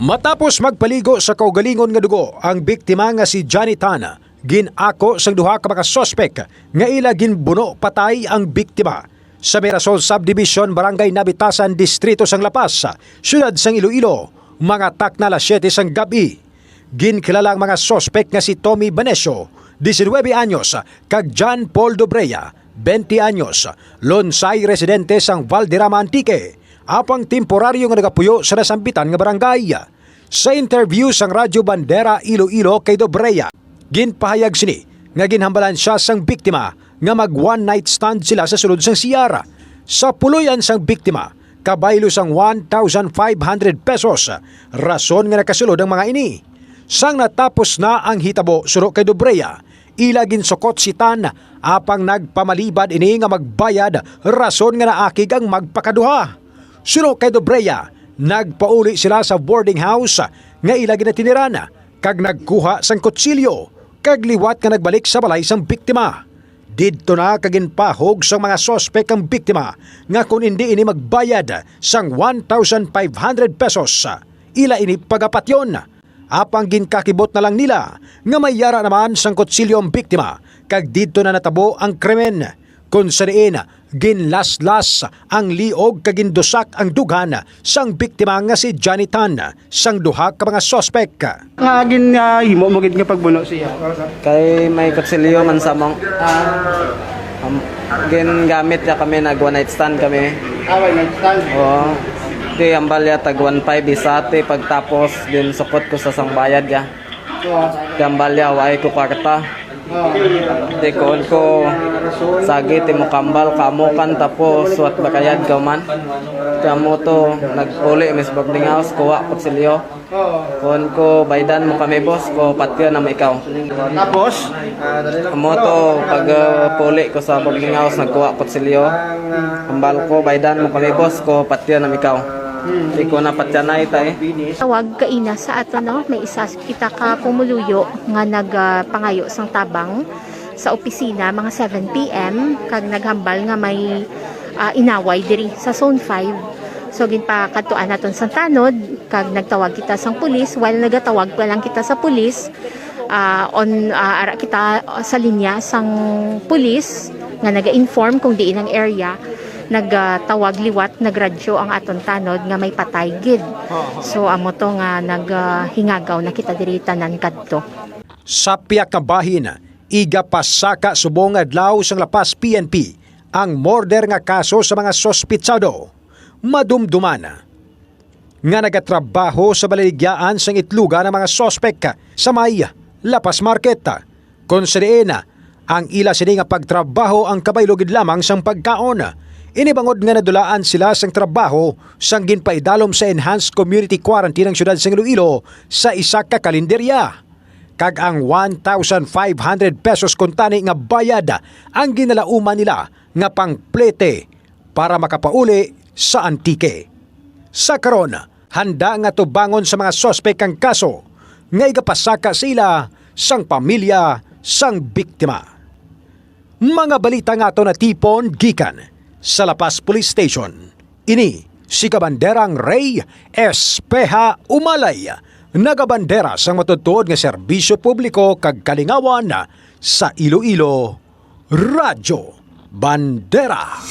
Matapos magpaligo sa kaugalingon nga dugo, ang biktima nga si Johnny Tan, ginako sang duha ka mga sospek nga ila ginbuno patay ang biktima sa Mirasol Subdivision, Barangay Nabitasan, Distrito sang Lapas, Siyudad sang Iloilo, mga takna alas 7 sang gabi. Ginkilala ang mga sospek nga si Tommy Banesio, 19 anyos, kag John Paul Dobreya, 20 anyos, lonsay residente sang Valderrama Antique, apang temporaryo nga nagapuyo sa nasambitan nga barangay. Sa interview sang Radyo Bandera Iloilo kay Dobreya, ginpahayag sini nga ginhambalan siya sang biktima nga mag one night stand sila sa sulod sang Sierra. Sa puluyan sang biktima, kabaylo sang 1,500 pesos, rason nga nakasulod ang mga ini. Sang natapos na ang hitabo suro kay Dobreya, ila ginsukot si Tan apang nagpamalibad ini nga magbayad, rason nga naakig ang magpakaduha. Suro kay Dobreya, nagpauli sila sa boarding house nga ila ginatinirana kag nagkuha sang kutsilyo kag liwat nga nagbalik sa balay sang biktima. Didto na kaginpahog sang mga sospek ang biktima nga kung hindi ini magbayad sang 1,500 pesos, ila ini pagapatyon. Apang ginkakibot na lang nila nga may yara naman sang kutsilyo ang biktima kag didto na natabo ang krimen. Kung sa diin, ginlaslas ang liog kag gindusak ang dughan sang biktima nga si Johnny Tan sang duha ka mga sospek. Nga himo mo gid nga pagbuno siya. Kay may kutsilyo man sa mong gamit ya kami, nag one night stand kami. Away night stand. Oo. Di ambalya tag 1.5 isate, pagtapos din sukot ko sa sangbayad ya. Di ambalya way ko kwarta. Di kon ko sagi ti mo kambal kamukan tapos suat bakayad ka man. Kamo to nagpuli mis boarding house kuha kutsilyo. Kon ko baydan mo kami boss ko patyo na ikaw. Tapos Amo to pag puli ko sa boarding house nagkuha kutsilyo. Kambal ko baydan mo kami boss ko patyo na ikaw. Di ko na patyanay tayo. Tawag kaina sa ato no, may isa kita ka pumuluyo nga nagpangayo sang tabang sa opisina mga 7 PM kag naghambal nga may inaway diri sa zone 5. So ginpakadtuan naton sang tanod kag nagtawag kita sang pulis. While nagatawag pa lang kita sa pulis, ara kita sa linya sang pulis nga naga-inform kung diin ang area. Nagtawag liwat, nagradyo ang aton tanod nga may patay gid. So amo to nga naghingagaw na kita diri tanan kadto. Sa piyak ka bahin, iga pasaka subong adlaw sang Lapas PNP ang murder nga kaso sa mga sospitsado. Madumduman nga nagatrabaho sa balaligyan sang itluga ng mga sospek sa may Lapas Market. Kung sa diin, ang ila sini nga pagtrabaho ang kabaylogid lamang sang pagkaon. Inibangod nga nadulaan sila sang trabaho sang ginpaidalom sa Enhanced Community Quarantine ng siyudad sang Iloilo sa isa ka kalenderya. Kag ang 1,500 pesos kuntani nga bayad ang ginalauman nila nga pangplete para makapauli sa Antique. Sa karon, handa nga tubangon sa mga sospek ang kaso nga igapasaka sila sang pamilya sang biktima. Mga balita nga to na tipon gikan sa Lapas Police Station. Ini si Kabanderang Ray Espeha Umalay, nagabandera sa matutod nga serbisyo publiko kag kalingawan sa Iloilo, Radyo Bandera.